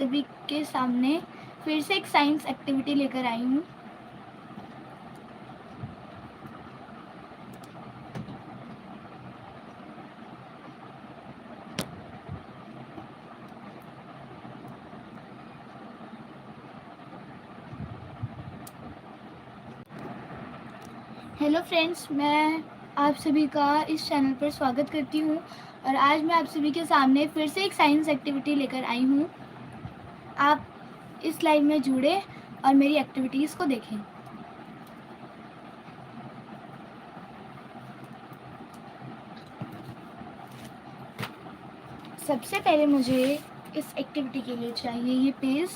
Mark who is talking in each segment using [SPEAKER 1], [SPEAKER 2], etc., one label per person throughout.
[SPEAKER 1] सभी के सामने फिर से एक साइंस एक्टिविटी लेकर आई हूँ। हेलो फ्रेंड्स, मैं आप सभी का इस चैनल पर स्वागत करती हूँ और आज मैं आप सभी के सामने फिर से एक साइंस एक्टिविटी लेकर आई हूँ। आप इस लाइव में जुड़े और मेरी एक्टिविटीज़ को देखें। सबसे पहले मुझे इस एक्टिविटी के लिए चाहिए ये पेज।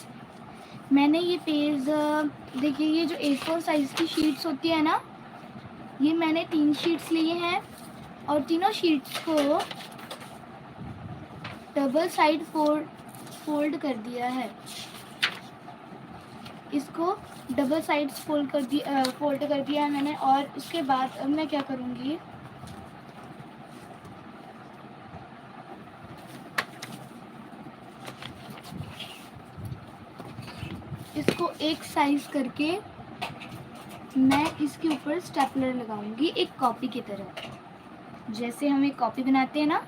[SPEAKER 1] मैंने ये पेज देखिए, ये जो A4 साइज़ की शीट्स होती है ना, ये मैंने 3 शीट्स लिए हैं और तीनों शीट्स को डबल साइड फोल्ड कर दिया है। इसको डबल साइड्स फोल्ड कर दिया है मैंने। और उसके बाद अब मैं क्या करूँगी, इसको एक साइज करके मैं इसके ऊपर स्टेपलर लगाऊंगी, एक कॉपी की तरह। जैसे हम एक कॉपी बनाते हैं ना,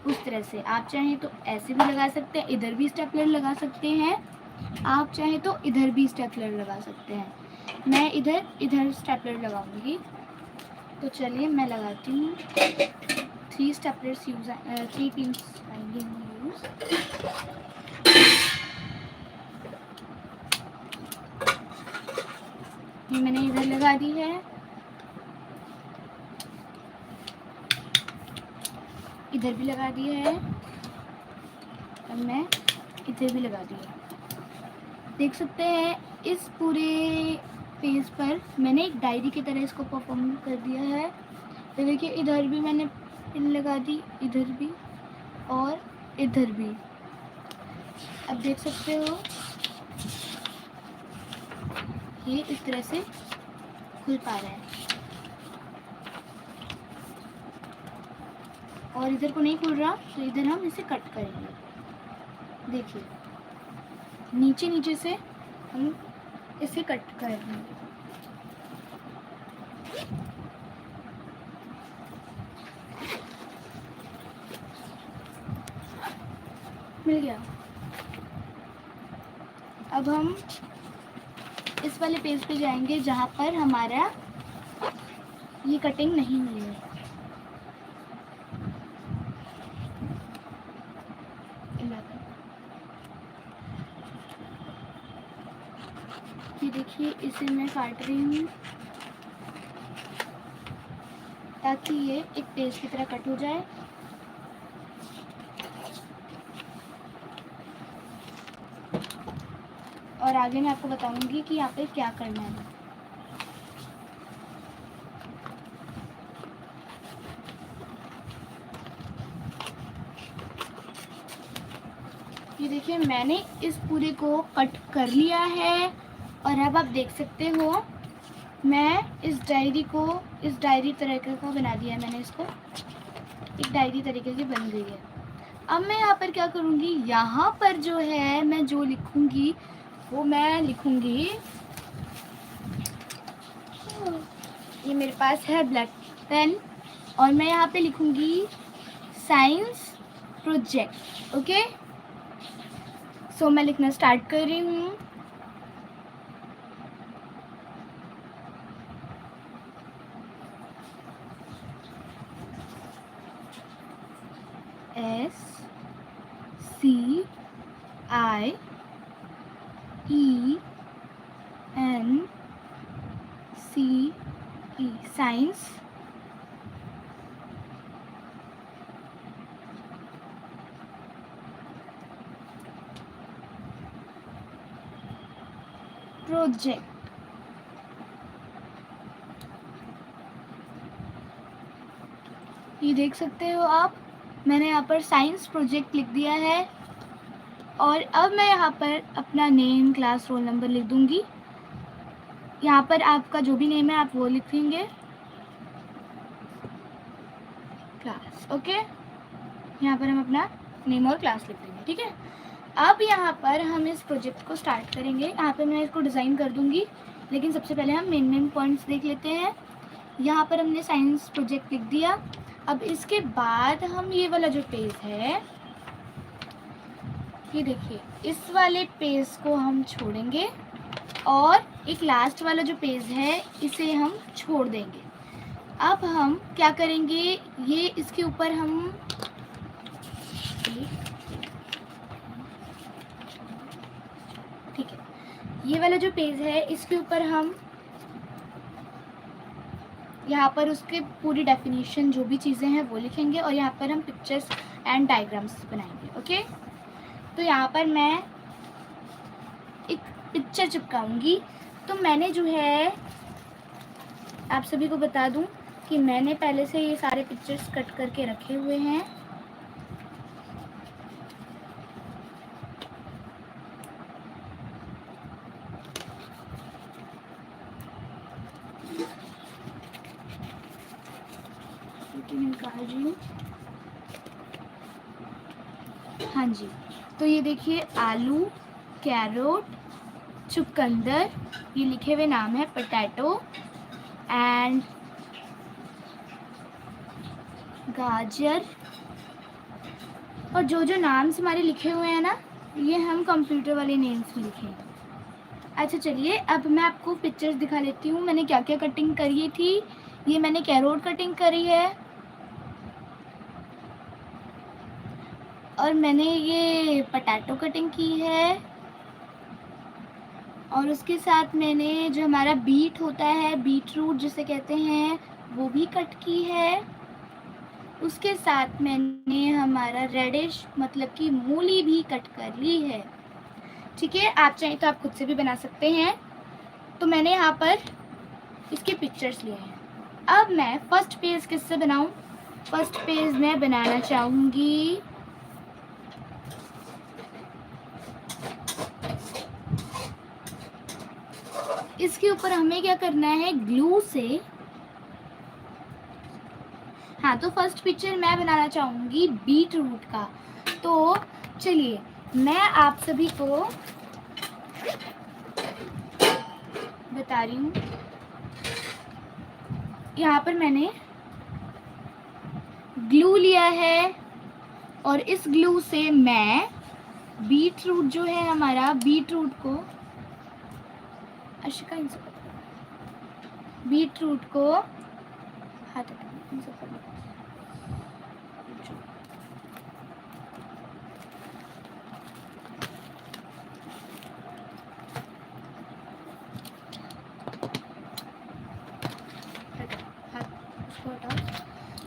[SPEAKER 1] उस तरह से। आप चाहें तो ऐसे भी लगा सकते हैं, इधर भी स्टेपलर लगा सकते हैं। आप चाहें तो इधर भी स्टेपलर लगा सकते हैं। मैं इधर स्टेपलर लगाऊंगी। तो चलिए मैं लगाती हूँ। 3 स्टेपलर्स यूज 3 पिन्स आएंगे यूज। ये मैंने इधर लगा दी है, इधर भी लगा दी है, अब मैं इधर भी लगा दी है। देख सकते हैं इस पूरे पेज पर मैंने एक डायरी की तरह इसको परफॉर्म कर दिया है। तो देखिए, इधर भी मैंने पिन लगा दी, इधर भी और इधर भी। अब देख सकते हो ये इस तरह से खुल पा रहा है। और इधर को नहीं खुल रहा, तो इधर हम इसे कट करेंगे। देखिए, नीचे नीचे से हम इसे कट करेंगे। मिल गया। अब हम इस वाले पेज पे जाएंगे जहाँ पर हमारा ये कटिंग नहीं हुई है। ये देखिए, इसे मैं काट रही हूँ ताकि ये एक पेज की तरह कट हो जाए। और आगे मैं आपको बताऊंगी कि यहाँ पे क्या करना है। ये देखिए, मैंने इस पूरे को कट कर लिया है। और अब आप देख सकते हो मैं इस डायरी तरह का बना दिया है। मैंने इसको एक डायरी तरीके की बन गई है। अब मैं यहाँ पर क्या करूँगी, यहाँ पर जो है मैं जो लिखूँगी वो मैं लिखूँगी, ये मेरे पास है ब्लैक पेन, और मैं यहाँ पे लिखूँगी साइंस प्रोजेक्ट। ओके, सो मैं लिखना स्टार्ट कर रही हूँ। SCIENCE, science project. ये देख सकते हो आप, मैंने यहाँ पर साइंस प्रोजेक्ट लिख दिया है। और अब मैं यहाँ पर अपना नेम, क्लास, रोल नंबर लिख दूँगी। यहाँ पर आपका जो भी नेम है आप वो लिखेंगे, क्लास। ओके, यहाँ पर हम अपना नेम और क्लास लिख देंगे। ठीक है, अब यहाँ पर हम इस प्रोजेक्ट को स्टार्ट करेंगे। यहाँ पे मैं इसको डिज़ाइन कर दूँगी, लेकिन सबसे पहले हम मेन पॉइंट्स देख लेते हैं। यहाँ पर हमने साइंस प्रोजेक्ट लिख दिया। अब इसके बाद हम ये वाला जो पेज है, ये देखिए, इस वाले पेज को हम छोड़ेंगे और एक लास्ट वाला जो पेज है इसे हम छोड़ देंगे। अब हम क्या करेंगे, ये इसके ऊपर हम ठीक है, ये वाला जो पेज है इसके ऊपर हम यहाँ पर उसके पूरी डेफिनेशन जो भी चीज़ें हैं वो लिखेंगे और यहाँ पर हम पिक्चर्स एंड डायग्राम्स बनाएंगे। ओके, तो यहाँ पर मैं एक पिक्चर चिपकाऊंगी। तो मैंने जो है, आप सभी को बता दूं कि मैंने पहले से ये सारे पिक्चर्स कट करके रखे हुए हैं। हाँ जी, तो ये देखिए, आलू, कैरोट, चुकंदर, ये लिखे हुए नाम है, पोटैटो एंड गाजर, और जो जो नाम्स हमारे लिखे हुए हैं ना, ये हम कंप्यूटर वाले नेम्स में लिखे हैं। अच्छा चलिए, अब मैं आपको पिक्चर्स दिखा लेती हूँ मैंने क्या क्या कटिंग करी थी। ये मैंने कैरोट कटिंग करी है, और मैंने ये पोटैटो कटिंग की है, और उसके साथ मैंने जो हमारा बीट होता है, बीट रूट जिसे कहते हैं, वो भी कट की है। उसके साथ मैंने हमारा रेडिश मतलब कि मूली भी कट कर ली है। ठीक है, आप चाहें तो आप खुद से भी बना सकते हैं। तो मैंने यहाँ पर इसके पिक्चर्स लिए हैं। अब मैं फर्स्ट पेज किससे बनाऊं? फर्स्ट पेज मैं बनाना चाहूँगी इसके ऊपर हमें क्या करना है, ग्लू से। हाँ, तो फर्स्ट पिक्चर मैं बनाना चाहूँगी बीट रूट का। तो चलिए, मैं आप सभी को बता रही हूँ। यहाँ पर मैंने ग्लू लिया है, और इस ग्लू से मैं बीट रूट जो है हमारा, बीट रूट को हाथ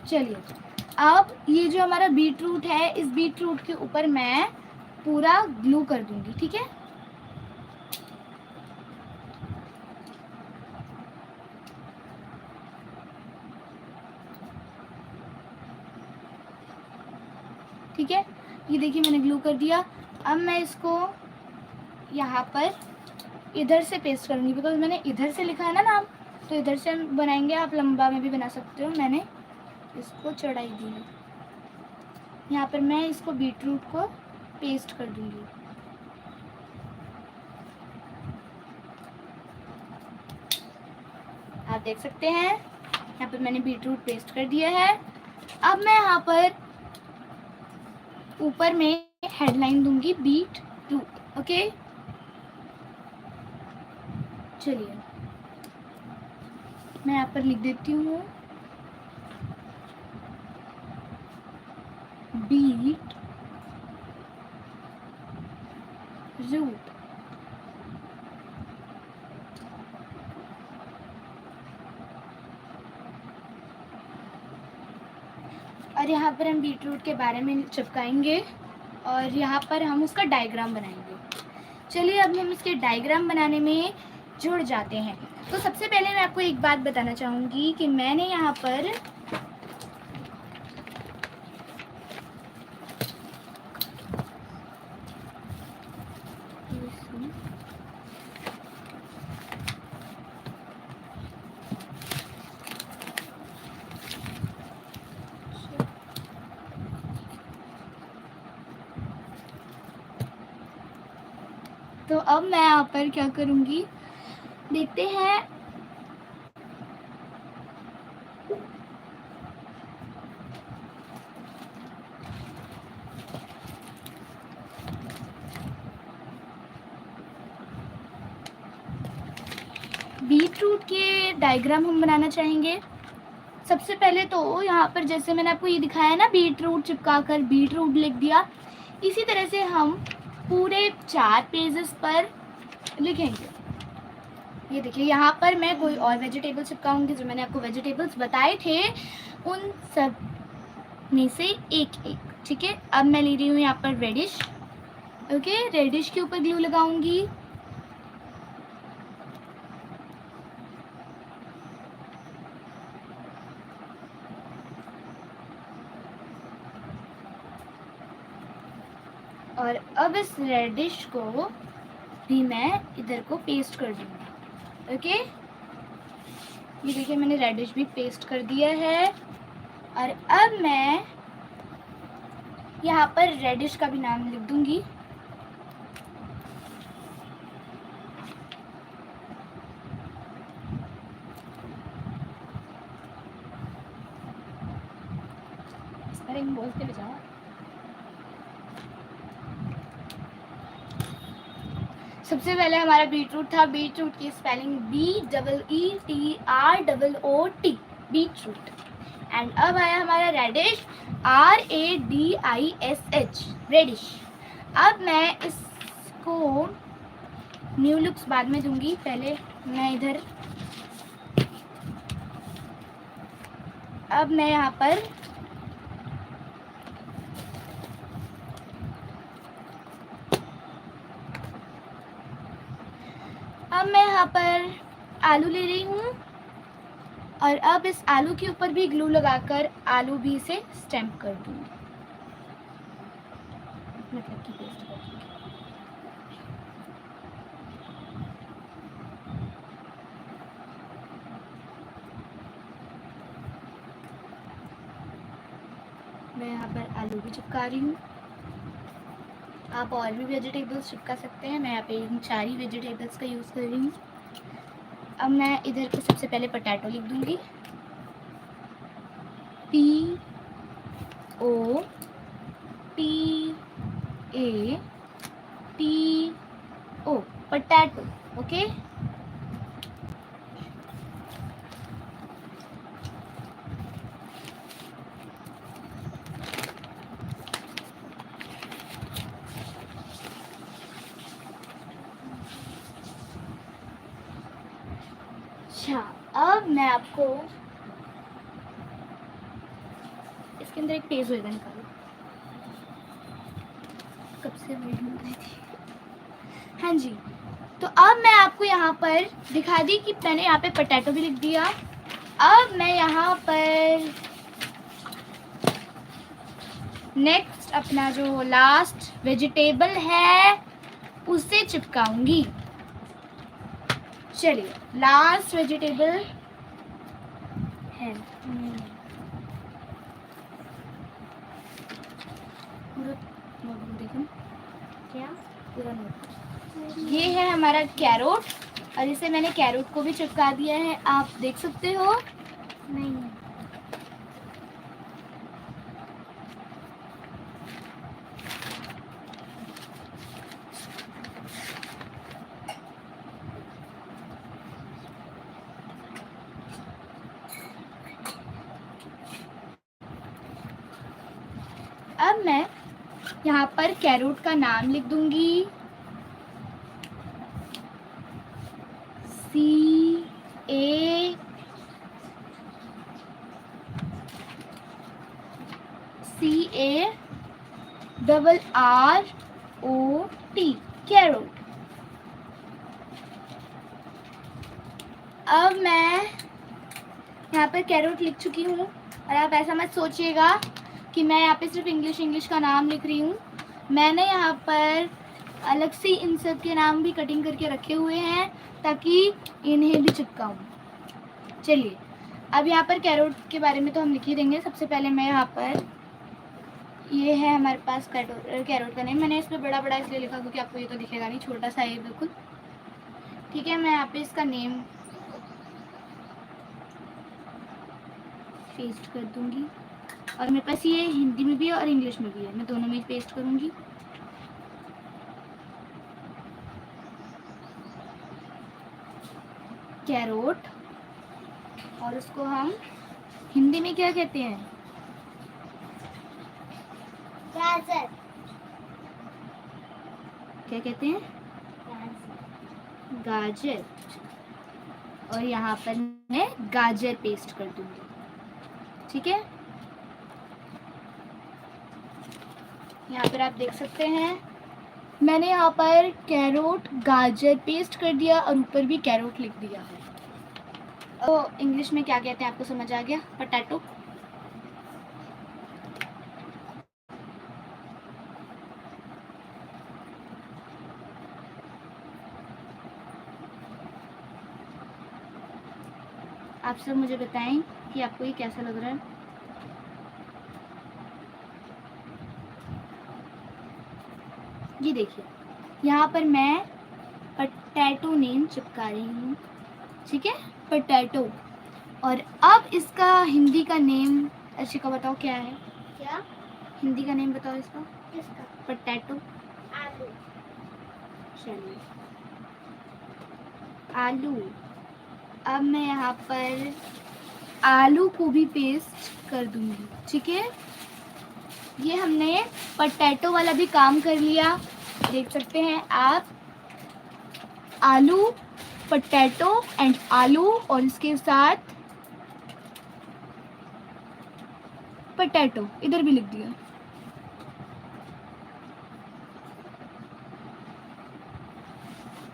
[SPEAKER 1] चलिए, अब ये जो हमारा बीट रूट है, इस बीट रूट के ऊपर मैं पूरा ग्लू कर दूंगी। ठीक है, ठीक है, ये देखिए मैंने ग्लू कर दिया। अब मैं इसको यहाँ पर इधर से पेस्ट करूँगी, बिकॉज मैंने इधर से लिखा है ना नाम, तो इधर से बनाएंगे। आप लंबा में भी बना सकते हो। मैंने इसको चढ़ाई दी है। यहाँ पर मैं इसको बीट रूट को पेस्ट कर दूँगी। आप देख सकते हैं, यहाँ पर मैंने बीट रूट पेस्ट कर दिया है। अब मैं यहाँ पर ऊपर में हेडलाइन दूंगी बीट रूट। ओके, चलिए मैं यहाँ पर लिख देती हूँ बीट रूट। और यहाँ पर हम बीट रूट के बारे में चिपकाएंगे, और यहाँ पर हम उसका डायग्राम बनाएंगे। चलिए, अब हम इसके डायग्राम बनाने में जुड़ जाते हैं। तो सबसे पहले मैं आपको एक बात बताना चाहूँगी कि मैंने यहाँ पर तो अब मैं यहाँ पर क्या करूँगी, देखते हैं। बीट रूट के डायग्राम हम बनाना चाहेंगे। सबसे पहले तो यहाँ पर जैसे मैंने आपको ये दिखाया ना, बीट रूट चिपका कर बीट रूट लिख दिया, इसी तरह से हम पूरे 4 पेजेस पर लिखेंगे। ये देखिए, यहाँ पर मैं कोई और वेजिटेबल चिपकाऊंगी, जो मैंने आपको वेजिटेबल्स बताए थे उन सब में से एक एक। ठीक है, अब मैं ले रही हूँ यहाँ पर रेडिश। ओके, रेडिश के ऊपर ग्लू लगाऊंगी। और अब इस रेडिश को भी मैं इधर को पेस्ट कर दूंगी। ओके, ये देखिए मैंने रेडिश भी पेस्ट कर दिया है। और अब मैं यहाँ पर रेडिश का भी नाम लिख दूंगी। बोलते भी जाओ। सबसे पहले हमारा बीट रूट था। बीट रूट की spelling BEETROOT, beetroot. And अब आया हमारा रेडिश, RADISH, रेडिश। अब मैं इसको न्यू लुक्स बाद में दूंगी, पहले मैं इधर, अब मैं यहाँ पर आलू ले रही हूँ। और अब इस आलू के ऊपर भी ग्लू लगाकर आलू भी इसे स्टैम्प कर दूंगी, मतलब कि पेस्ट कर दूंगी। मैं यहाँ पर आलू भी चिपका रही हूँ। आप और भी वेजिटेबल्स चिपका सकते हैं, मैं यहाँ पे इन 4 ही वेजिटेबल्स का यूज़ कर रही हूँ। अब मैं इधर पे सबसे पहले पोटैटो लिख दूंगी, POTATO, पोटैटो। ओके, अच्छा, अब मैं आपको इसके अंदर एक पेज होएगा, निकालो, कब से वेट कर रही थी। हाँ जी, तो अब मैं आपको यहाँ पर दिखा दी कि मैंने यहाँ पे पोटैटो भी लिख दिया। अब मैं यहाँ पर नेक्स्ट अपना जो लास्ट वेजिटेबल है उसे चिपकाऊंगी। चलिए, लास्ट वेजिटेबल है, देखो क्या पूरा नोट, ये है हमारा कैरोट। और इसे मैंने कैरोट को भी चिपका दिया है, आप देख सकते हो। नहीं, अब मैं यहाँ पर कैरोट का नाम लिख दूंगी, CARROT, कैरोट। अब मैं यहाँ पर कैरोट लिख चुकी हूँ। और आप ऐसा मत सोचिएगा कि मैं यहाँ पे सिर्फ इंग्लिश का नाम लिख रही हूँ। मैंने यहाँ पर अलग से इन सब के नाम भी कटिंग करके रखे हुए हैं ताकि इन्हें भी चिपकाऊँ। चलिए, अब यहाँ पर कैरोट के बारे में तो हम लिख ही देंगे। सबसे पहले मैं यहाँ पर ये है हमारे पास कैरोट का नेम। मैंने इस पर बड़ा बड़ा इसलिए लिखा क्योंकि आपको ये तो दिखेगा नहीं, छोटा सा है बिल्कुल। ठीक है, मैं यहाँ पे इसका नेम पेस्ट कर दूंगी और मेरे पास ये हिंदी में भी है और इंग्लिश में भी है, मैं दोनों में पेस्ट करूंगी। कैरोट, और उसको हम हिंदी में क्या कहते हैं? गाजर। क्या कहते हैं? गाजर। और यहाँ पर मैं गाजर पेस्ट कर दूंगी। ठीक है, यहाँ पर आप देख सकते हैं मैंने यहाँ पर कैरोट गाजर पेस्ट कर दिया और ऊपर भी कैरोट लिख दिया है। तो इंग्लिश में क्या कहते हैं आपको समझ आ गया? पोटैटो। आप सब मुझे बताएं कि आपको ये कैसा लग रहा है। ये देखिए, यहाँ पर मैं पोटैटो नेम चिपका रही हूँ। ठीक है, पोटैटो। और अब इसका हिंदी का नेम अर्शिका बताओ क्या है? क्या हिंदी का नेम बताओ इसका? किसका? पोटैटो। आलू। चलिए, आलू। अब मैं यहाँ पर आलू को भी पेस्ट कर दूंगी। ठीक है, ये हमने पोटैटो वाला भी काम कर लिया, देख सकते हैं आप। आलू, पोटैटो एंड आलू, और इसके साथ पोटैटो इधर भी लिख दिया।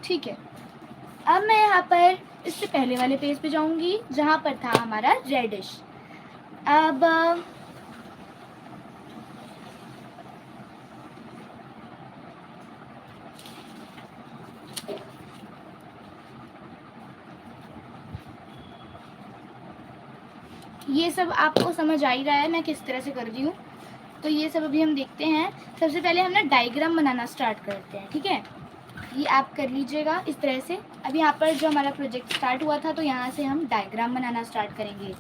[SPEAKER 1] ठीक है, अब मैं यहाँ पर इससे पहले वाले पेज पे जाऊंगी जहाँ पर था हमारा रेडिश। अब ये सब आपको समझ आ ही रहा है मैं किस तरह से कर रही हूँ, तो ये सब अभी हम देखते हैं। सबसे पहले हम ना डायग्राम बनाना स्टार्ट करते हैं। ठीक है, ये आप कर लीजिएगा इस तरह से। अब यहाँ पर जो हमारा प्रोजेक्ट स्टार्ट हुआ था, तो यहाँ से हम डायग्राम बनाना स्टार्ट करेंगे।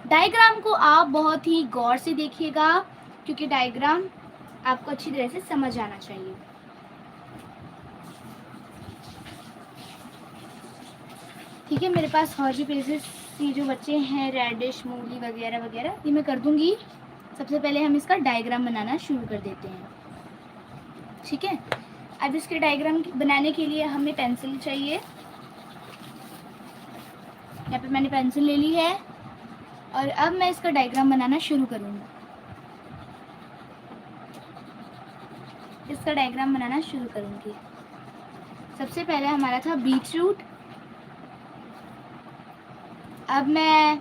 [SPEAKER 1] डायग्राम को आप बहुत ही गौर से देखिएगा क्योंकि डायग्राम आपको अच्छी तरह से समझ आना चाहिए। ठीक है, मेरे पास और भी पेजेस ये जो बच्चे हैं रेडिश, मूली वगैरह वगैरह, ये मैं कर दूंगी। सबसे पहले हम इसका डायग्राम बनाना शुरू कर देते हैं। ठीक है, अब इसके डायग्राम बनाने के लिए हमें पेंसिल चाहिए। यहाँ पे मैंने पेंसिल ले ली है और अब मैं इसका डायग्राम बनाना शुरू करूँगी। इसका डायग्राम बनाना शुरू करूँगी। सबसे पहले हमारा था बीटरूट। अब मैं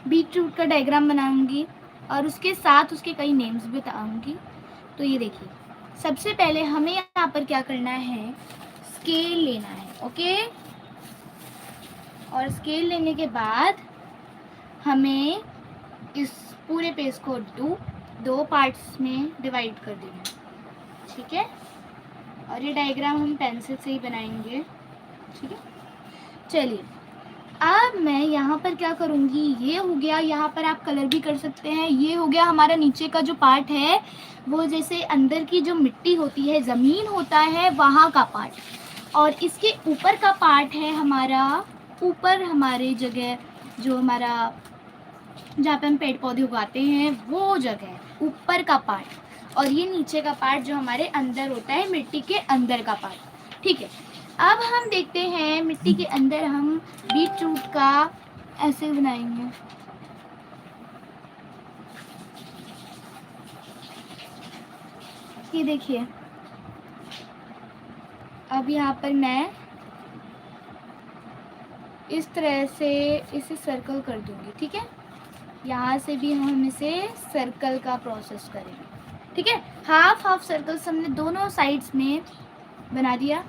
[SPEAKER 1] बीटरूट का डायग्राम बनाऊंगी और उसके साथ उसके कई नेम्स भी बताऊंगी। तो ये देखिए, सबसे पहले हमें यहाँ पर क्या करना है, स्केल लेना है। ओके, और स्केल लेने के बाद हमें इस पूरे पेज को दो पार्ट्स में डिवाइड कर देना है। ठीक है, और ये डायग्राम हम पेंसिल से ही बनाएंगे। ठीक है, चलिए अब मैं यहाँ पर क्या करूँगी, ये हो गया, यहाँ पर आप कलर भी कर सकते हैं। ये हो गया हमारा नीचे का जो पार्ट है, वो जैसे अंदर की जो मिट्टी होती है, ज़मीन होता है, वहाँ का पार्ट। और इसके ऊपर का पार्ट है हमारा, ऊपर हमारे जगह जो हमारा जहाँ पे हम पेड़ पौधे उगाते हैं वो जगह, ऊपर का पार्ट। और ये नीचे का पार्ट जो हमारे अंदर होता है, मिट्टी के अंदर का पार्ट। ठीक है, अब हम देखते हैं मिट्टी के अंदर हम बीटरूट का ऐसे बनाएंगे। ये देखिए, अब यहाँ पर मैं इस तरह से इसे सर्कल कर दूंगी। ठीक है, यहाँ से भी हम इसे सर्कल का प्रोसेस करेंगे। ठीक है, हाफ हाफ सर्कल्स हमने दोनों साइड्स में बना दिया।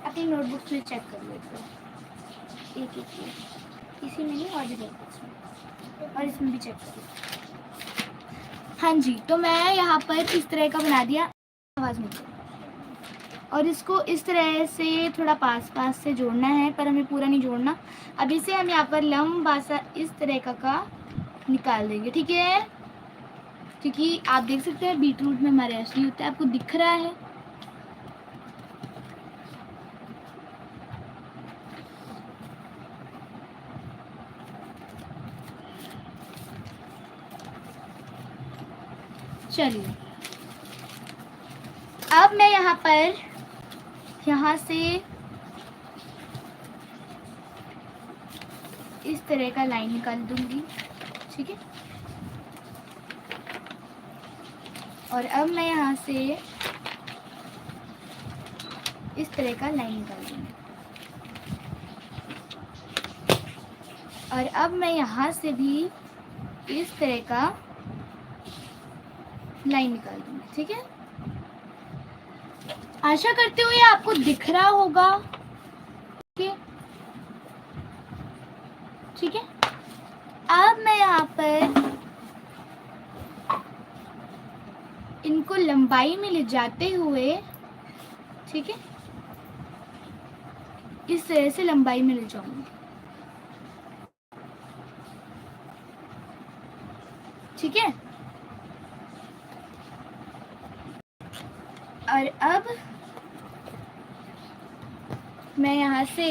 [SPEAKER 1] अपनी नोटबुक में चेक कर लो एक एक इसी में नहीं और भी और इसमें भी चेक कर लो। हाँ जी, तो मैं यहाँ पर इस तरह का बना दिया, आवाज़ नहीं, और इसको इस तरह से थोड़ा पास पास से जोड़ना है, पर हमें पूरा नहीं जोड़ना। अब इसे हम यहाँ पर लंबा सा इस तरह का निकाल देंगे, ठीक है, क्योंकि आप देख सकते हैं बीटरूट में हमारे असली होता है, आपको दिख रहा है। चलिए, अब मैं यहाँ से इस तरह का लाइन निकाल दूंगी, ठीक है, और अब मैं यहाँ से इस तरह का लाइन निकाल दूंगी, और अब मैं यहाँ से भी इस तरह का लाइन निकाल दूंगी, ठीक है। आशा करती हूँ ये आपको दिख रहा होगा, ठीक है। अब मैं यहाँ पर इनको लंबाई में ले जाते हुए, ठीक है, इस तरह से लंबाई में ले जाऊंगी, ठीक है। और अब मैं यहाँ से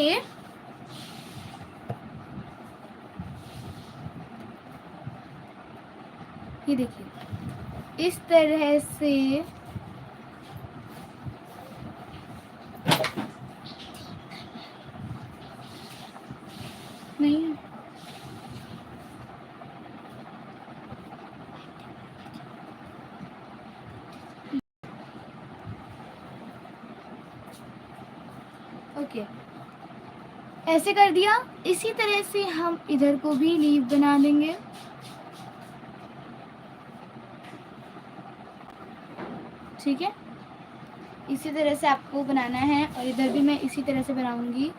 [SPEAKER 1] ये देखिए इस तरह से नहीं, ओके, ऐसे कर दिया। इसी तरह से हम इधर को भी लीव बना देंगे, ठीक है। इसी तरह से आपको बनाना है, और इधर भी मैं इसी तरह से बनाऊंगी,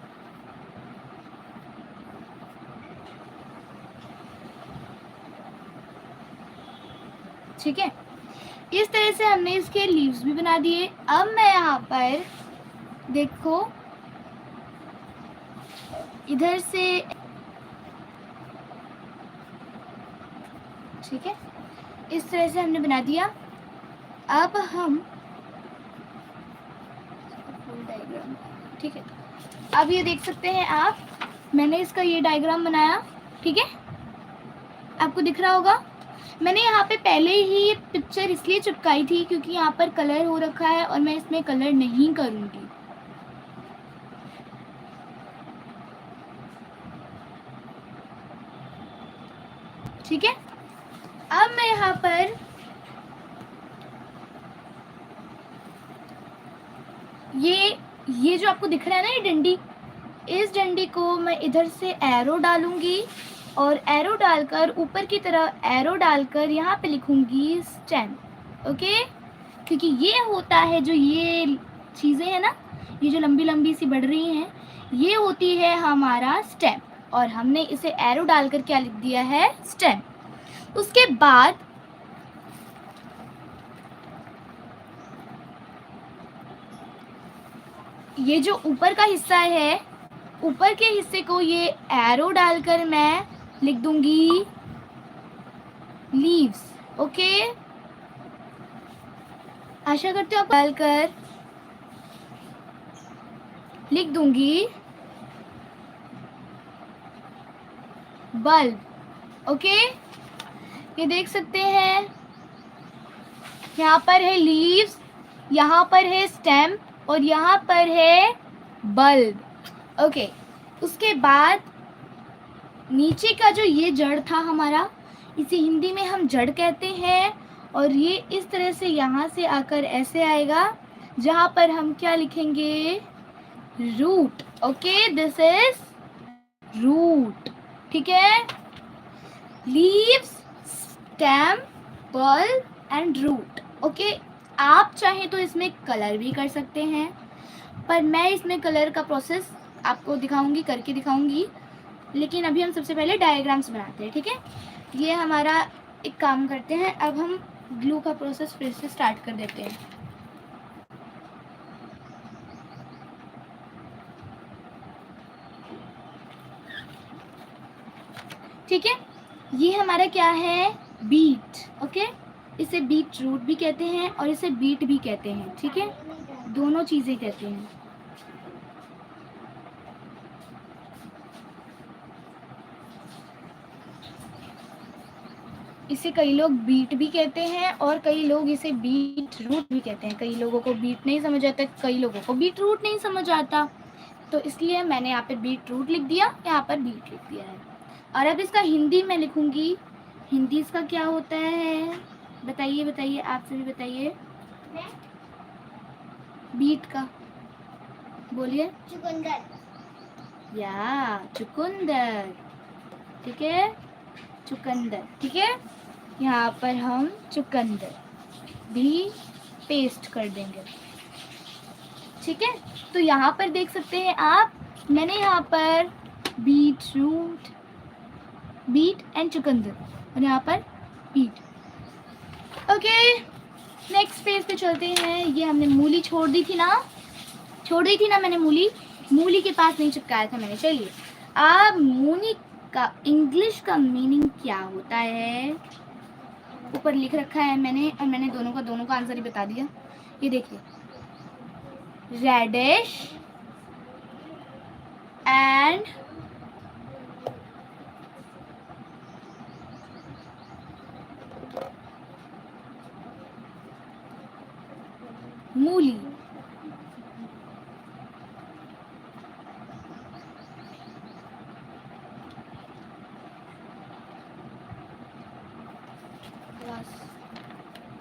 [SPEAKER 1] ठीक है। इस तरह से हमने इसके लीव्स भी बना दिए। अब मैं यहाँ पर देखो इधर से, ठीक है, इस तरह से हमने बना दिया। अब हम डायग्राम, ठीक है, अब ये देख सकते हैं आप, मैंने इसका ये डायग्राम बनाया, ठीक है, आपको दिख रहा होगा। मैंने यहाँ पे पहले ही ये पिक्चर इसलिए चिपकाई थी क्योंकि यहाँ पर कलर हो रखा है और मैं इसमें कलर नहीं करूँगी, ठीक है। अब मैं यहाँ पर ये जो आपको दिख रहा है ना, ये डंडी, इस डंडी को मैं इधर से एरो डालूंगी, और एरो डालकर ऊपर की तरफ एरो डालकर यहाँ पे लिखूंगी स्टेम, ओके, क्योंकि ये होता है जो ये चीज़ें हैं ना, ये जो लंबी लंबी सी बढ़ रही हैं, ये होती है हमारा स्टेम, और हमने इसे एरो डालकर क्या लिख दिया है, स्टेम। उसके बाद ये जो ऊपर का हिस्सा है, ऊपर के हिस्से को ये एरो डालकर मैं लिख दूंगी लीव्स, ओके। आशा करते हो आप डालकर लिख दूंगी बल्ब, ओके। ये देख सकते हैं यहाँ पर है लीव्स, यहाँ पर है स्टेम, और यहाँ पर है बल्ब, ओके। उसके बाद नीचे का जो ये जड़ था हमारा, इसे हिंदी में हम जड़ कहते हैं, और ये इस तरह से यहाँ से आकर ऐसे आएगा, जहाँ पर हम क्या लिखेंगे, root, okay, this is root, ठीक है। Leaves, stem, bulb and root, okay. आप चाहें तो इसमें कलर भी कर सकते हैं, पर मैं इसमें कलर का प्रोसेस आपको दिखाऊंगी, करके दिखाऊंगी, लेकिन अभी हम सबसे पहले डायग्राम्स बनाते हैं, ठीक है। ये हमारा एक काम करते हैं, अब हम ग्लू का प्रोसेस फिर से स्टार्ट कर देते हैं। ठीक है, ये हमारा क्या है, बीट, ओके। इसे बीट रूट भी कहते हैं और इसे बीट भी कहते हैं, ठीक है, दोनों चीज़ें कहते हैं। इसे कई लोग बीट भी कहते हैं और कई लोग इसे बीट रूट भी कहते हैं। कई लोगों को बीट नहीं समझ आता, कई लोगों को बीट रूट नहीं समझ आता, तो इसलिए मैंने यहाँ पे बीट रूट लिख दिया, यहाँ पर बीट लिख दिया है। और अब इसका हिंदी में लिखूंगी। हिंदी इसका क्या होता है, बताइए बताइए, आप सभी बताइए। बीट का बोलिए। चुकंदर। या चुकंदर, ठीक है, चुकंदर, ठीक है। यहाँ पर हम चुकंदर भी पेस्ट कर देंगे, ठीक है। तो यहाँ पर देख सकते हैं आप, मैंने यहाँ पर बीट रूट, बीट एंड चुकंदर, और यहाँ पर बीट। ओके, नेक्स्ट पेज पे चलते हैं। ये हमने मूली छोड़ दी थी ना मैंने मूली के पास नहीं चिपकाया था मैंने। चलिए, अब मूली का इंग्लिश का मीनिंग क्या होता है, ऊपर लिख रखा है मैंने, और मैंने दोनों का आंसर ही बता दिया। ये देखिए, रेडिश एंड मूली।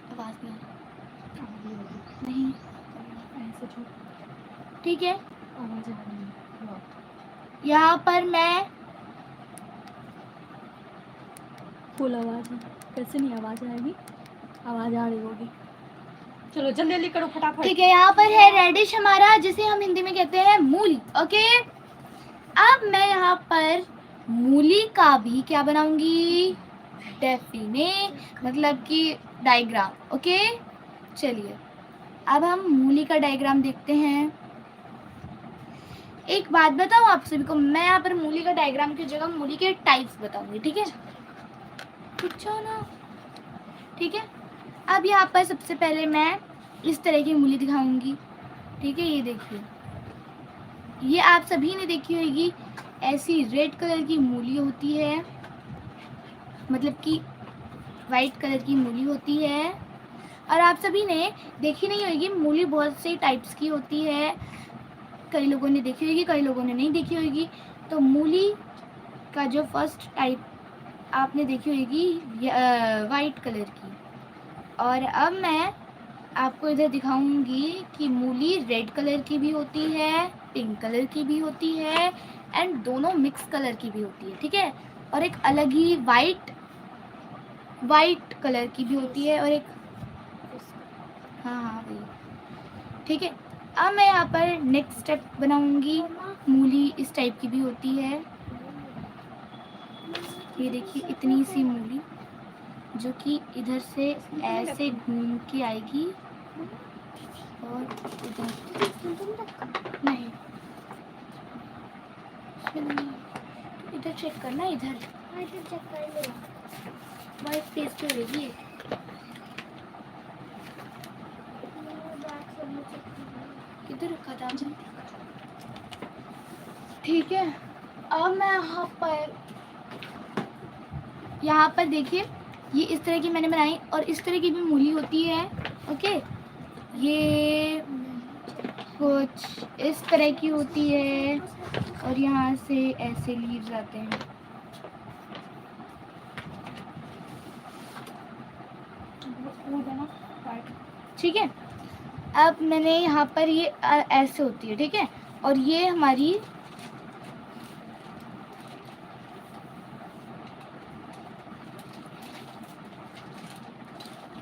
[SPEAKER 1] आवाज नहीं, ठीक है। यहाँ पर मैं
[SPEAKER 2] फुल आवाज है, कैसे नहीं आवाज आएगी, आवाज आ रही होगी। चलो जल्दी जल्दी करो फटाफट।
[SPEAKER 1] ठीक है, यहाँ पर है रेडिश हमारा, जिसे हम हिंदी में कहते हैं मूली, ओके। अब मैं यहाँ पर मूली का भी क्या बनाऊंगी, डेफिनेट, मतलब कि डायग्राम, ओके। चलिए, अब हम मूली का डायग्राम देखते हैं। एक बात बताऊँ आप सभी को, मैं यहाँ पर मूली का डायग्राम की जगह मूली के टाइप्स बताऊंगी, ठीक है, कुछ ना, ठीक है। अब यहाँ पर सबसे पहले मैं इस तरह की मूली दिखाऊंगी, ठीक है। ये देखिए, ये आप सभी ने देखी होगी, ऐसी रेड कलर की मूली होती है, मतलब कि वाइट कलर की मूली होती है। और आप सभी ने देखी नहीं होगी, मूली बहुत से टाइप्स की होती है, कई लोगों ने देखी होगी, कई लोगों ने नहीं देखी होगी। तो मूली का जो फर्स्ट टाइप आपने देखी होगी वाइट कलर की। और अब मैं आपको इधर दिखाऊंगी कि मूली रेड कलर की भी होती है, पिंक कलर की भी होती है, एंड दोनों मिक्स कलर की भी होती है, ठीक है। और एक अलग ही वाइट कलर की भी होती है, और एक हाँ वही, ठीक है। अब मैं यहाँ पर नेक्स्ट स्टेप बनाऊंगी, मूली इस टाइप की भी होती है। ये देखिए, इतनी सी मूली जो कि इधर से ऐसे घूम के आएगी, और नहीं, इधर चेक करना, इधर चेक कर, वाइट पेज पे रहेगी। किधर रखा था, ठीक है। अब मैं यहाँ पर देखिए, ये इस तरह की मैंने बनाई, और इस तरह की भी मूली होती है, ओके। ये कुछ इस तरह की होती है, और यहाँ से ऐसे लीव्स आते हैं, ठीक है। अब मैंने यहाँ पर ये ऐसे होती है, ठीक है। और ये हमारी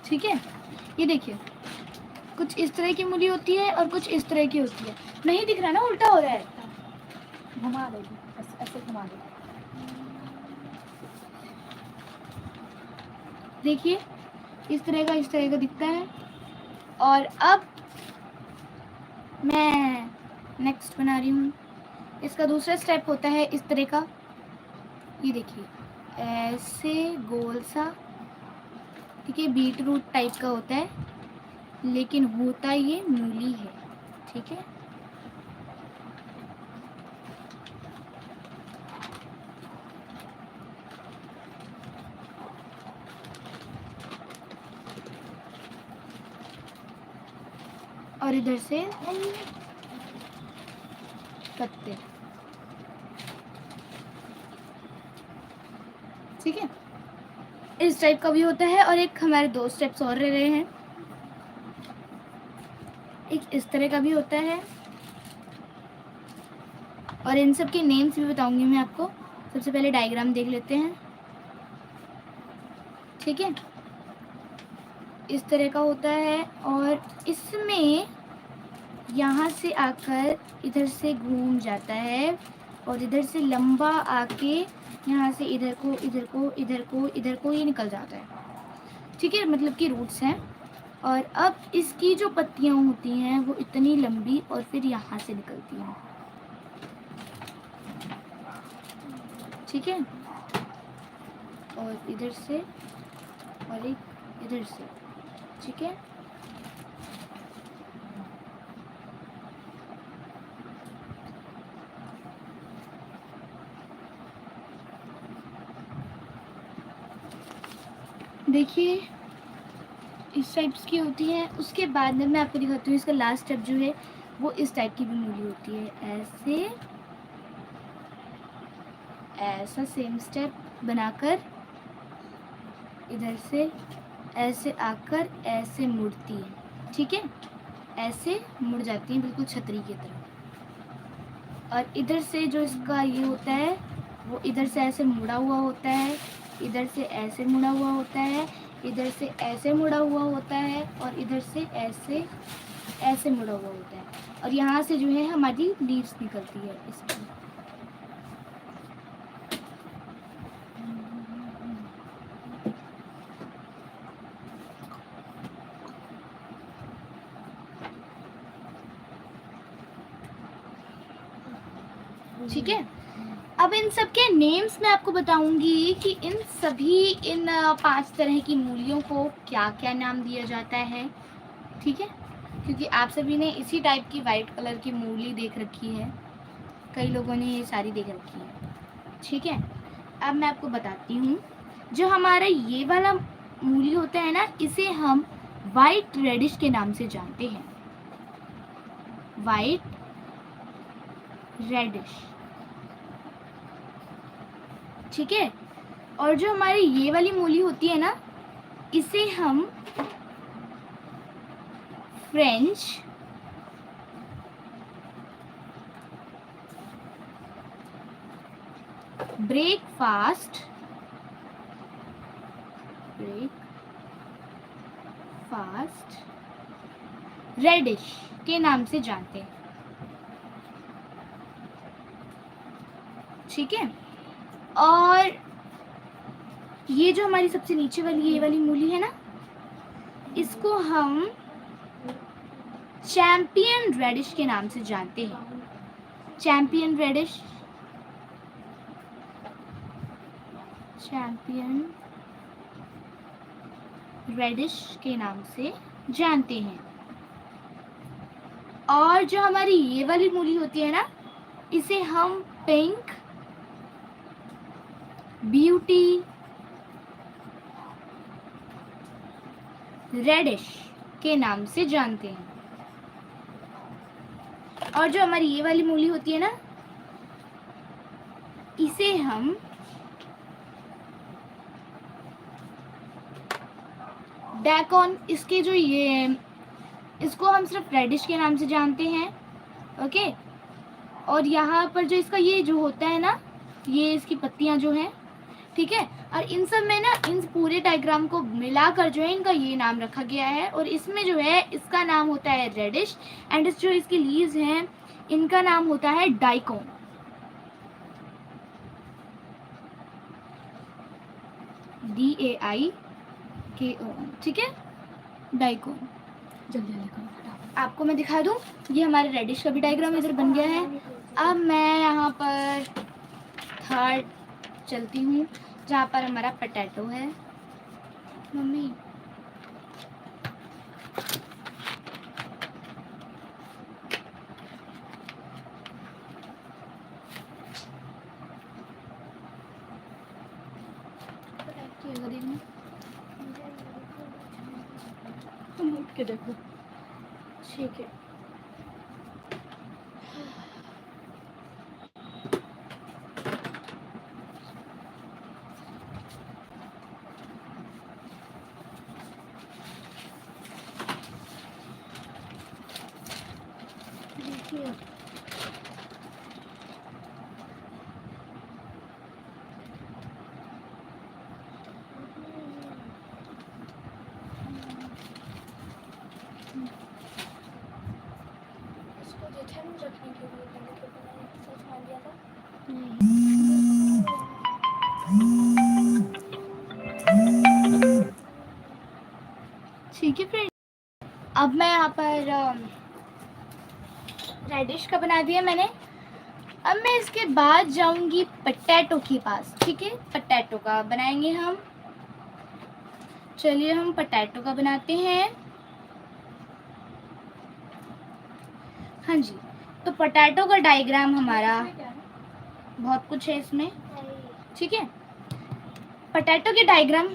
[SPEAKER 1] ठीक है, ये देखिए, कुछ इस तरह की मूली होती है और कुछ इस तरह की होती है। नहीं दिख रहा ना, उल्टा हो रहा है।
[SPEAKER 2] घुमा देगी, ऐसे घुमा देगी।
[SPEAKER 1] देखिए इस तरह का दिखता है। और अब मैं नेक्स्ट बना रही हूँ। इसका दूसरा स्टेप होता है इस तरह का, ये देखिए ऐसे गोल सा, ठीक है, बीट रूट टाइप का होता है, लेकिन होता ये मूली है, ठीक है। और इधर से पत्ते, ठीक है, इस टाइप का भी होता है। और एक हमारे 2 स्टेप्स और रह रहे हैं। एक इस तरह का भी होता है, और इन सब के नेम्स भी बताऊंगी मैं आपको। सबसे पहले डायग्राम देख लेते हैं, ठीक है। इस तरह का होता है, और इसमें यहाँ से आकर इधर से घूम जाता है, और इधर से लंबा आके यहाँ से इधर को इधर को इधर को इधर को ये निकल जाता है, ठीक है, मतलब कि रूट्स हैं। और अब इसकी जो पत्तियाँ होती हैं वो इतनी लंबी और फिर यहाँ से निकलती हैं, ठीक है, और इधर से और एक इधर से, ठीक है। देखिए इस टाइप्स की होती है। उसके बाद में मैं आपको दिखाती हूँ इसका लास्ट स्टेप जो है वो इस टाइप की भी मूली होती है। ऐसे ऐसा सेम स्टेप बनाकर इधर से ऐसे आकर ऐसे मुड़ती है, ठीक है, ऐसे मुड़ जाती है बिल्कुल छतरी की तरह। और इधर से जो इसका ये होता है वो इधर से ऐसे मुड़ा हुआ होता है, इधर से ऐसे मुड़ा हुआ होता है, इधर से ऐसे मुड़ा हुआ होता है, और इधर से ऐसे ऐसे मुड़ा हुआ होता है। और यहाँ से जो है हमारी लीव्स निकलती है इसकी। ठीक है, अब इन सब के नेम्स मैं आपको बताऊंगी कि इन 5 तरह की मूलियों को क्या क्या नाम दिया जाता है, ठीक है, क्योंकि आप सभी ने इसी टाइप की वाइट कलर की मूली देख रखी है, कई लोगों ने ये सारी देख रखी है, ठीक है। अब मैं आपको बताती हूँ, जो हमारा ये वाला मूली होता है ना, इसे हम वाइट रेडिश के नाम से जानते हैं, वाइट रेडिश, ठीक है। और जो हमारी ये वाली मूली होती है ना, इसे हम फ्रेंच ब्रेकफास्ट रेडिश के नाम से जानते हैं, ठीक है। और ये जो हमारी सबसे नीचे वाली ये वाली मूली है ना, इसको हम चैंपियन रेडिश के नाम से जानते हैं, चैंपियन रेडिश के नाम से जानते हैं। और जो हमारी ये वाली मूली होती है ना, इसे हम पिंक ब्यूटी रेडिश के नाम से जानते हैं। और जो हमारी ये वाली मूली होती है ना, इसे हम डैकॉन, इसके जो ये इसको हम सिर्फ रेडिश के नाम से जानते हैं, ओके। और यहाँ पर जो इसका ये जो होता है ना, ये इसकी पत्तियाँ जो हैं, ठीक है। और इन सब में ना, इन पूरे डायग्राम को मिलाकर जो है इनका ये नाम रखा गया है। और इसमें जो है इसका नाम होता है रेडिश, एंड जो इसकी लीव्स हैं इनका नाम होता है डाइकोन। DAIKON, ठीक है, डाइकोन।
[SPEAKER 2] जल्दी जल्दी करो फटाफट।
[SPEAKER 1] आपको मैं दिखा दूं, ये हमारे रेडिश का भी डायग्राम इधर बन गया है। अब मैं यहाँ पर थर्ड चलती हूँ जहाँ पर हमारा पोटैटो है। मम्मी
[SPEAKER 2] तुम उठ के देखो।
[SPEAKER 1] ठीक है। देखिए इसको डिटर्मिन रखने के लिए मैंने क्या बनाया, सच मान लिया था। ठीक है फ्रेंड, अब मैं यहाँ पर रेडिश का बना दिया मैंने। अब मैं इसके बाद जाऊंगी पोटैटो के पास, ठीक है, पोटैटो का बनाएंगे हम। चलिए हम पोटैटो का बनाते हैं। हाँ जी, तो पोटैटो का डायग्राम हमारा बहुत कुछ है इसमें, ठीक है। पोटैटो के डायग्राम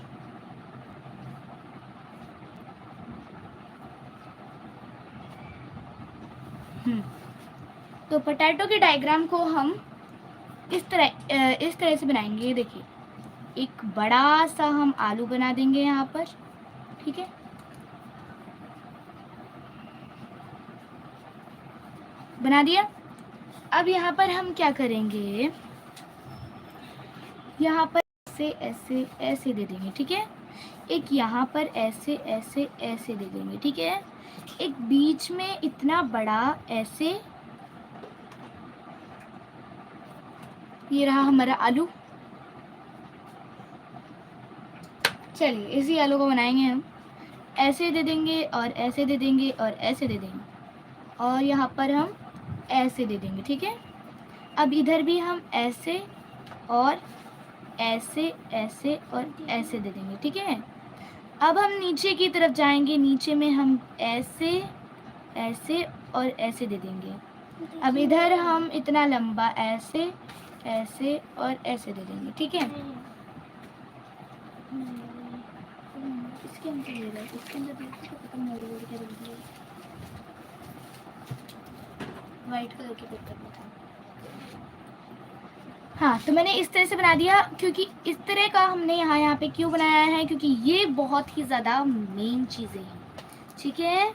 [SPEAKER 1] तो पोटैटो के डायग्राम को हम इस तरह से बनाएंगे। ये देखिए, एक बड़ा सा हम आलू बना देंगे यहाँ पर, ठीक है। बना दिया। अब यहाँ पर हम क्या करेंगे, यहाँ पर ऐसे ऐसे ऐसे दे देंगे, ठीक है। एक यहाँ पर ऐसे ऐसे ऐसे दे देंगे, ठीक है। एक बीच में इतना बड़ा ऐसे, ये रहा हमारा आलू। चलिए इसी आलू को बनाएंगे हम। ऐसे दे देंगे और ऐसे दे देंगे और ऐसे दे देंगे, और यहाँ पर हम ऐसे दे देंगे, ठीक है। अब इधर भी हम ऐसे और ऐसे ऐसे और ऐसे दे देंगे, ठीक है। अब हम नीचे की तरफ जाएंगे, नीचे में हम ऐसे ऐसे और ऐसे दे देंगे। अब इधर हम इतना लंबा ऐसे ऐसे और ऐसे दे देंगे, ठीक है। इसके अंदर ये रहा, इसके अंदर खत्म हो रही है, वाइट कलर की पेपर में था। हाँ, तो मैंने इस तरह से बना दिया, क्योंकि इस तरह का हमने यहाँ पे क्यों बनाया है, क्योंकि ये बहुत ही ज़्यादा मेन चीज़ें हैं, ठीक है।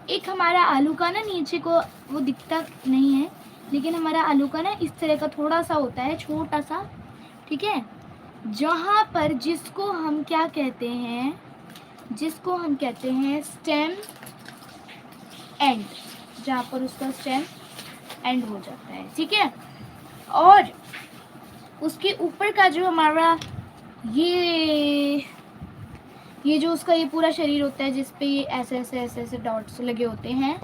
[SPEAKER 1] एक हमारा आलू का ना नीचे को वो दिखता नहीं है, लेकिन हमारा आलू का ना इस तरह का थोड़ा सा होता है, छोटा सा, ठीक है। जहाँ पर जिसको हम क्या कहते हैं, जिसको हम कहते हैं स्टेम एंड, जहाँ पर उसका स्टेम एंड हो जाता है, ठीक है। और उसके ऊपर का जो हमारा ये जो उसका ये पूरा शरीर होता है, जिस पे ये ऐसे ऐसे ऐसे ऐसे डॉट्स लगे होते हैं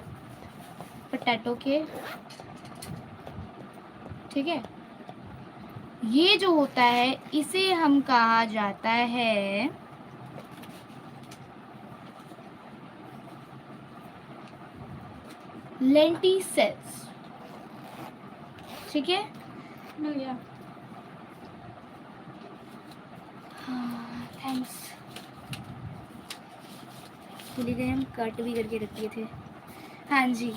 [SPEAKER 1] पोटैटो के, ठीक है। ये जो होता है इसे हम कहा जाता है लेंटिसेल्स, ठीक है।
[SPEAKER 2] मिल गया।
[SPEAKER 1] हाँ थैंक्स, भूल गए हम कट भी करके रख दिए थे। हाँ जी,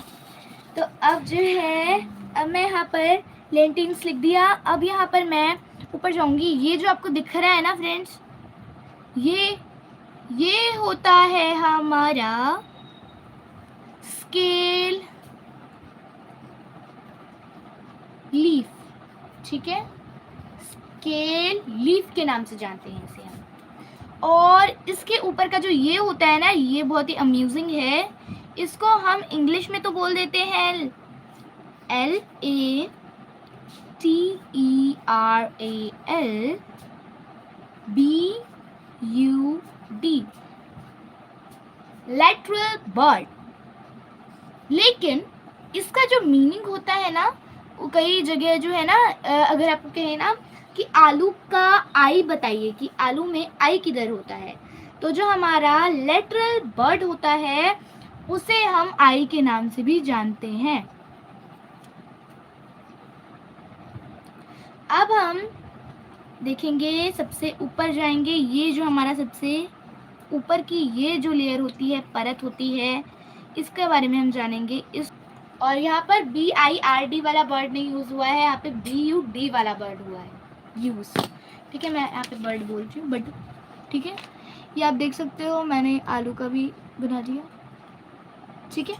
[SPEAKER 1] तो अब जो है, अब मैं यहाँ पर लेंटिन्स लिख दिया। अब यहाँ पर मैं ऊपर जाऊंगी। ये जो आपको दिख रहा है ना फ्रेंड्स, ये होता है हमारा स्केल लीफ, ठीक है। स्केल लीफ के नाम से जानते हैं इसे हम। और इसके ऊपर का जो ये होता है ना, ये बहुत ही अम्यूजिंग है। इसको हम इंग्लिश में तो बोल देते हैं LATERAL, BUD, लैटरल बर्ड। लेकिन इसका जो मीनिंग होता है ना, वो कई जगह जो है ना, अगर आपको कहे ना कि आलू का आई बताइए कि आलू में आई किधर होता है, तो जो हमारा लैटरल बर्ड होता है उसे हम आई के नाम से भी जानते हैं। अब हम देखेंगे, सबसे ऊपर जाएंगे। ये जो हमारा सबसे ऊपर की ये जो लेयर होती है, परत होती है, इसके बारे में हम जानेंगे। इस और यहाँ पर BIRD वाला वर्ड नहीं यूज हुआ है, यहाँ पे BUD वाला वर्ड हुआ है यूज। ठीक है, मैं यहाँ पे बर्ड बोल रही हूँ, बट ठीक है। ये आप देख सकते हो, मैंने आलू का भी बना दिया। ठीक है,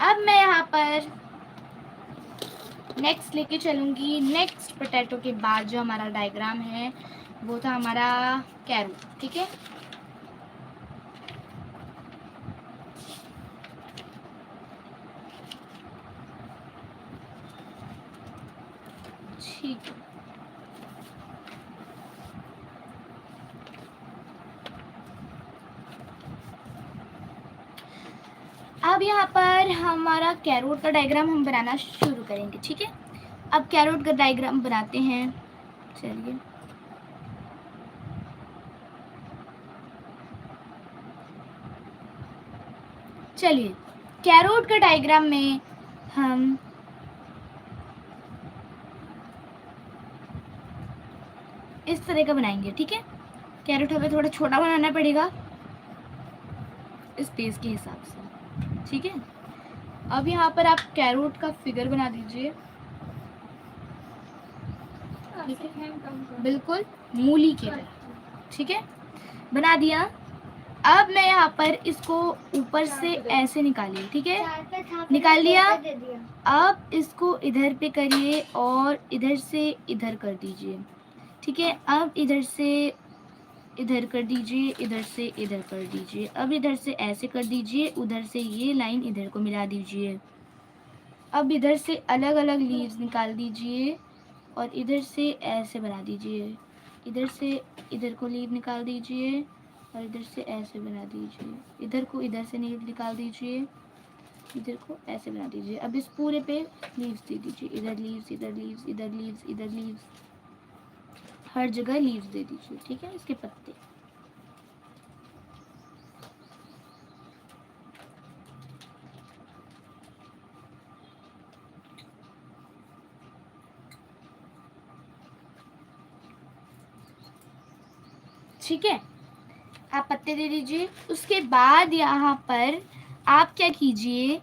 [SPEAKER 1] अब मैं यहाँ पर नेक्स्ट लेके चलूँगी। नेक्स्ट पोटैटो के बाद जो हमारा डायग्राम है वो था हमारा कैरोट। ठीक है, ठीक है। अब यहाँ पर हमारा कैरोट का डायग्राम हम बनाना शुरू करेंगे। ठीक है, अब कैरोट का डायग्राम बनाते हैं। चलिए, चलिए कैरोट का डायग्राम में हम इस तरह का बनाएंगे। ठीक है, कैरेट हमें थोड़ा छोटा बनाना पड़ेगा स्पेस के हिसाब से। ठीक है, अब यहाँ पर आप कैरोट का फिगर बना दीजिए। बिल्कुल मूली की तरह। ठीक है, बना दिया। अब मैं यहाँ पर इसको ऊपर से ऐसे निकालिए। ठीक है, निकाल लिया। अब इसको इधर पे करिए और इधर से इधर कर दीजिए। ठीक है, अब इधर से इधर कर दीजिए, इधर से इधर कर दीजिए। अब इधर से ऐसे कर दीजिए, उधर से ये लाइन इधर को मिला दीजिए। अब इधर से अलग अलग लीव्स निकाल दीजिए और इधर से ऐसे बना दीजिए। इधर से इधर को लीव निकाल दीजिए और इधर से ऐसे बना दीजिए। इधर को इधर से लीव निकाल दीजिए, इधर को ऐसे बना दीजिए। अब इस पूरे पे लीव्स दे दीजिए। इधर लीव्स, इधर लीव्स, इधर लीव्स, इधर लीव्स, हर जगह लीव्स दे दीजिए। ठीक है, इसके पत्ते। ठीक है, आप पत्ते दे दीजिए। उसके बाद यहाँ पर आप क्या कीजिए,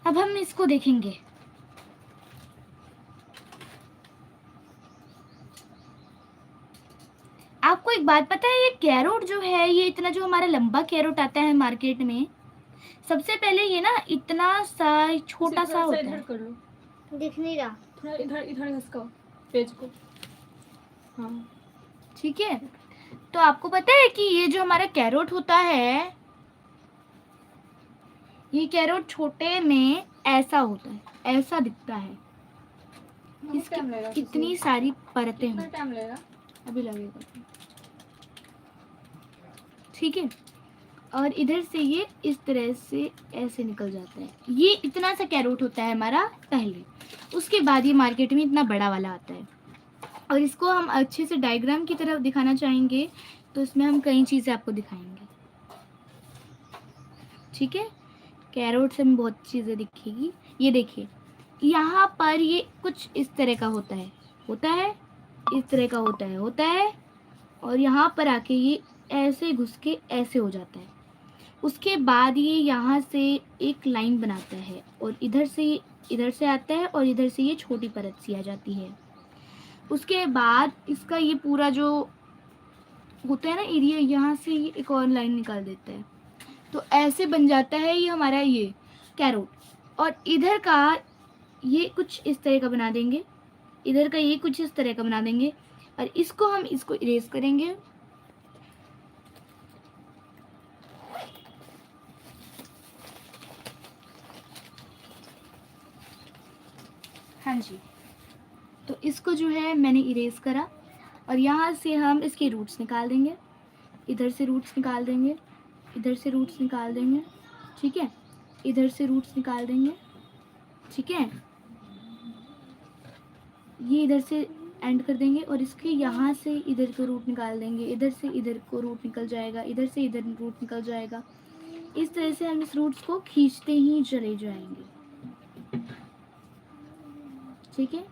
[SPEAKER 1] अब हम इसको देखेंगे। आपको एक बात पता है, ये कैरोट जो है, ये इतना जो हमारा लंबा कैरोट आता है मार्केट में, सबसे पहले ये ना इतना सा छोटा सा होता है।
[SPEAKER 2] कर लो,
[SPEAKER 1] दिख नहीं रहा।
[SPEAKER 2] थोड़ा इधर इधर घसकाओ पेज को। हाँ,
[SPEAKER 1] ठीक है, तो आपको पता है कि ये जो हमारा कैरोट होता है, ये कैरोट छोटे में ऐसा होता है, ऐसा दिखता है। इसकी कितनी सारी परतें हैं।
[SPEAKER 2] टाइम लगेगा,
[SPEAKER 1] अभी लगेगा। ठीक है, और इधर से ये इस तरह से ऐसे निकल जाता है। ये इतना सा कैरोट होता है हमारा पहले। उसके बाद ये मार्केट में इतना बड़ा वाला आता है और इसको हम अच्छे से डायग्राम की तरफ दिखाना चाहेंगे तो इसमें हम कई चीज़ें आपको दिखाएंगे। ठीक है, कैरोट से हमें बहुत चीज़ें दिखेगी। ये देखिए, यहाँ पर ये कुछ इस तरह का होता है, इस तरह का होता है और यहाँ पर आके ये ऐसे घुस के ऐसे हो जाता है। उसके बाद ये यहाँ से एक लाइन बनाता है और इधर से आता है और इधर से ये छोटी परत सी आ जाती है। उसके बाद इसका ये पूरा जो होता है ना एरिया, यहाँ से ये एक और लाइन निकाल देता है, तो ऐसे बन जाता है ये हमारा ये कैरोट। और इधर का ये कुछ इस तरह का बना देंगे, इधर का ये कुछ इस तरह का बना देंगे और इसको हम इसको इरेज करेंगे। हाँ जी, तो इसको जो है मैंने इरेज करा और यहाँ से हम इसके रूट्स निकाल देंगे, इधर से रूट्स निकाल देंगे, इधर से रूट्स निकाल देंगे, ठीक है, इधर से रूट्स निकाल देंगे, ठीक है, ये इधर से एंड कर देंगे और इसके यहाँ से इधर को रूट निकाल देंगे, इधर से इधर को रूट निकल जाएगा, इधर से इधर रूट निकल जाएगा। इस तरह से हम इस रूट्स को खींचते ही चले जाएंगे, ठीक है,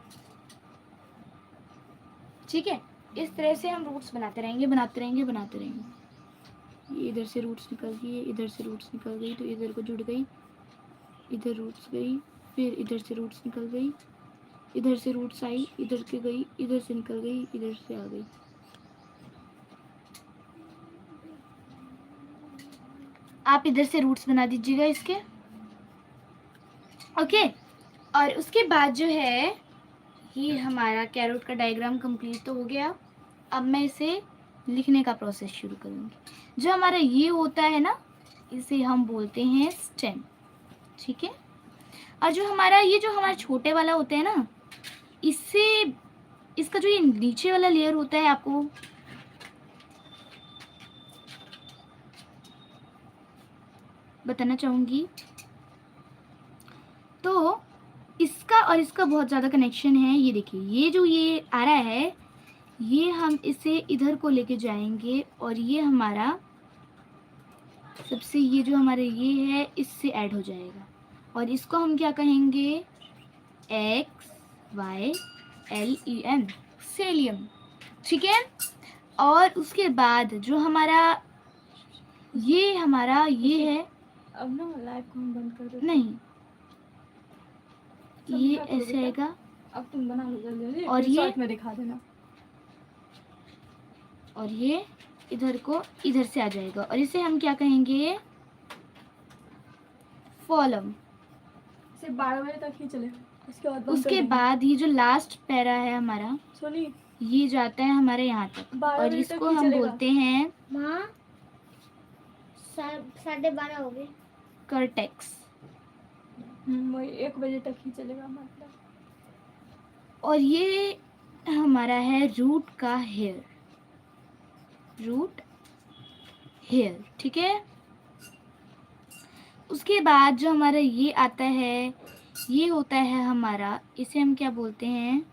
[SPEAKER 1] ठीक है। इस तरह से हम रूट्स बनाते रहेंगे, बनाते रहेंगे, बनाते रहेंगे। ये इधर से रूट्स निकल गई, इधर से रूट्स निकल गई तो इधर को जुड़ गई, इधर रूट्स गई, फिर इधर से रूट्स निकल गई, इधर से रूट्स आई, इधर के गई, इधर से निकल गई, इधर से आ गई। आप इधर से रूट्स बना दीजिएगा इसके, ओके। और उसके बाद जो है ये हमारा कैरोट का डायग्राम कंप्लीट तो हो गया। अब मैं इसे लिखने का प्रोसेस शुरू करूँगी। जो हमारा ये होता है ना, इसे हम बोलते हैं स्टेम, ठीक है। और जो हमारा ये जो हमारा छोटे वाला होता है ना, इससे इसका जो ये नीचे वाला लेयर होता है, आपको बताना चाहूँगी, तो इसका और इसका बहुत ज़्यादा कनेक्शन है। ये देखिए, ये जो ये आ रहा है, ये हम इसे इधर को लेके जाएंगे और ये हमारा सबसे, ये जो हमारा ये है, इससे ऐड हो जाएगा और इसको हम क्या कहेंगे, XYLEM, सेलियम, ठीक है। और उसके बाद जो हमारा ये है,
[SPEAKER 2] अब ना लाइव को हम बंद कर देते।
[SPEAKER 1] नहीं,
[SPEAKER 2] सब
[SPEAKER 1] ये
[SPEAKER 2] क्या करोगे
[SPEAKER 1] ऐसे
[SPEAKER 2] क्या?
[SPEAKER 1] आएगा
[SPEAKER 2] अब तुम बना लो जल्दी
[SPEAKER 1] और ये
[SPEAKER 2] शॉर्ट में दिखा देना।
[SPEAKER 1] और ये इधर को इधर से आ जाएगा और इसे हम क्या कहेंगे, फॉलम।
[SPEAKER 2] सिर्फ 12 बजे तक ही चले, उसके बाद बंद कर
[SPEAKER 1] उसके
[SPEAKER 2] देंगे।
[SPEAKER 1] बाद ये जो लास्ट पैरा है हमारा,
[SPEAKER 2] सोनी
[SPEAKER 1] ये जाता है हमारे यहाँ तक
[SPEAKER 2] 12
[SPEAKER 1] और
[SPEAKER 2] बजे तक
[SPEAKER 1] इसको
[SPEAKER 2] ही
[SPEAKER 1] हम
[SPEAKER 2] चलेगा।
[SPEAKER 1] बोलते हैं
[SPEAKER 3] माँ 12:30 हो गए।
[SPEAKER 1] कर्टेक्स।
[SPEAKER 2] वही 1 बजे तक ही चलेगा मतलब।
[SPEAKER 1] और ये हमारा है रूट का हेयर, रूट हेयर, ठीक है। उसके बाद जो हमारा ये आता है, ये होता है हमारा, इसे हम क्या बोलते हैं,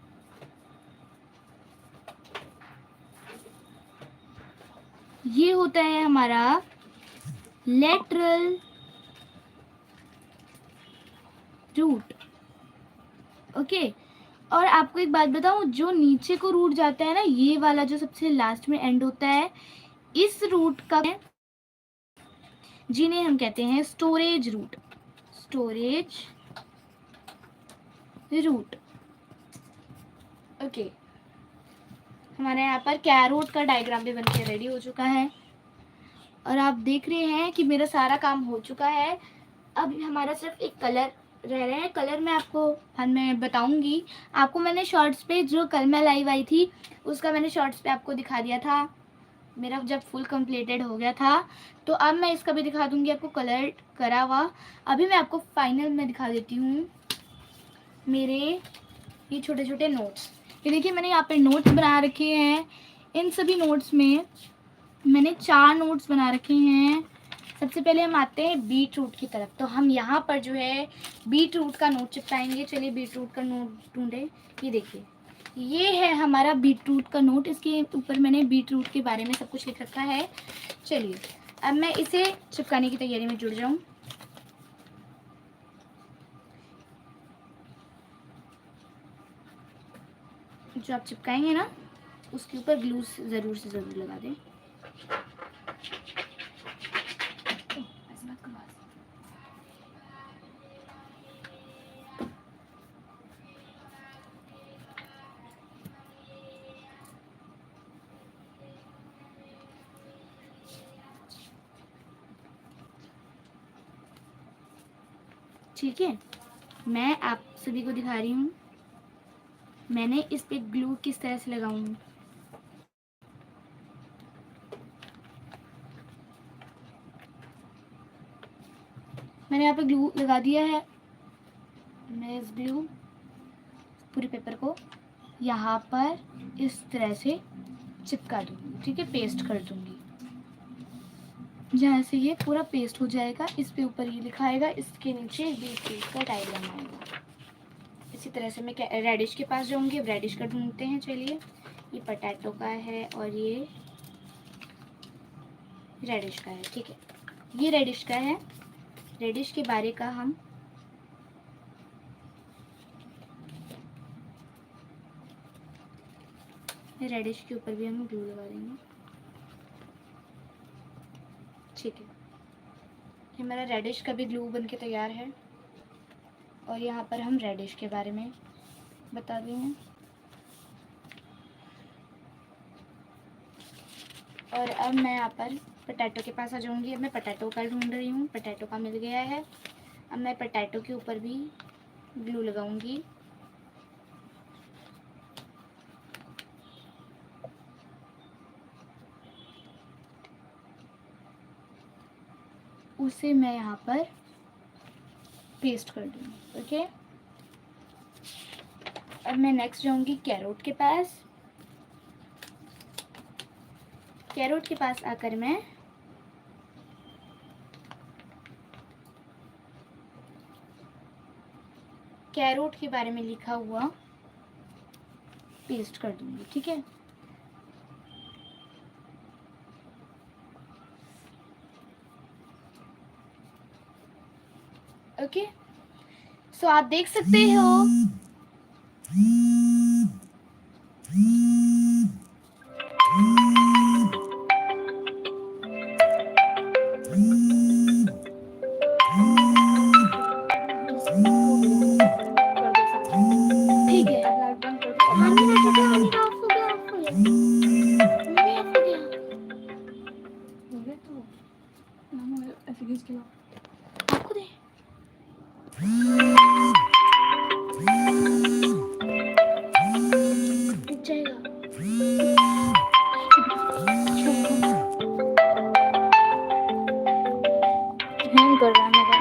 [SPEAKER 1] ये होता है हमारा लेटरल रूट, ओके। और आपको एक बात बताऊं, जो नीचे को रूट जाता है ना, ये वाला जो सबसे लास्ट में एंड होता है, इस रूट का जिन्हें हम कहते हैं storage root, storage root, okay. हमारे यहाँ पर कैरोट का डायग्राम भी बनके रेडी हो चुका है और आप देख रहे हैं कि मेरा सारा काम हो चुका है। अब हमारा सिर्फ एक कलर रह रहा है। कलर मैं आपको मैं बताऊंगी। आपको मैंने शॉर्ट्स पे, जो कल मैं लाइव आई थी, उसका मैंने शॉर्ट्स पे आपको दिखा दिया था, मेरा जब फुल कंप्लीटेड हो गया था। तो अब मैं इसका भी दिखा दूंगी आपको कलर करा हुआ। अभी मैं आपको फाइनल में दिखा देती हूँ मेरे ये छोटे छोटे नोट्स। ये देखिए, मैंने यहाँ पे नोट्स बना रखे हैं। इन सभी नोट्स में मैंने 4 नोट्स बना रखे हैं। सबसे पहले हम आते हैं बीट रूट की तरफ। तो हम यहाँ पर जो है बीट रूट का नोट चिपकाएंगे। चलिए बीट रूट का नोट ढूंढे। ये देखिए, ये है हमारा बीट रूट का नोट। इसके ऊपर मैंने बीट रूट के बारे में सब कुछ लिख रखा है। चलिए अब मैं इसे चिपकाने की तैयारी में जुड़ जाऊँ। जो आप चिपकाएंगे ना, उसके ऊपर ग्लू ज़रूर से ज़रूर लगा दें। ऐसे मत करो। ठीक है, मैं आप सभी को दिखा रही हूँ मैंने इस पे ग्लू किस तरह से लगाऊं। मैंने यहाँ पे ग्लू लगा दिया है। मैं इस ग्लू पूरे पेपर को यहाँ पर इस तरह से चिपका दूँगी, ठीक है, पेस्ट कर दूँगी। जहाँ से ये पूरा पेस्ट हो जाएगा, इस पे ऊपर ये लिखा आएगा, इसके नीचे बीच का डायग्राम आएगा। इसी तरह से मैं रेडिश के पास जाऊँगी। अब रेडिश का ढूंढते हैं। चलिए, ये पोटैटो का है और ये रेडिश का है, ठीक है, ये रेडिश का है। रेडिश के बारे का हम रेडिश के ऊपर भी हम ग्लू लगा देंगे, ठीक है। ये मेरा रेडिश का भी ग्लू बन के तैयार है और यहाँ पर हम रेडिश के बारे में बता देंगे। और अब मैं यहाँ पर पोटैटो के पास आ जाऊँगी। अब मैं पोटैटो का ढूंढ रही हूँ, पोटैटो का मिल गया है। अब मैं पोटैटो के ऊपर भी ग्लू लगाऊंगी। उसे मैं यहाँ पर पेस्ट कर दूँगी, ओके। अब मैं नेक्स्ट जाऊँगी कैरोट के पास। कैरोट के पास आकर मैं कैरोट के बारे में लिखा हुआ पेस्ट कर दूँगी, ठीक है। ओके, सो आप देख सकते हो ठीक है।
[SPEAKER 2] ऐसे खींच के लाओ।
[SPEAKER 1] आपको दे दिख जाएगा।
[SPEAKER 2] हैंग कर रहा है मेरा।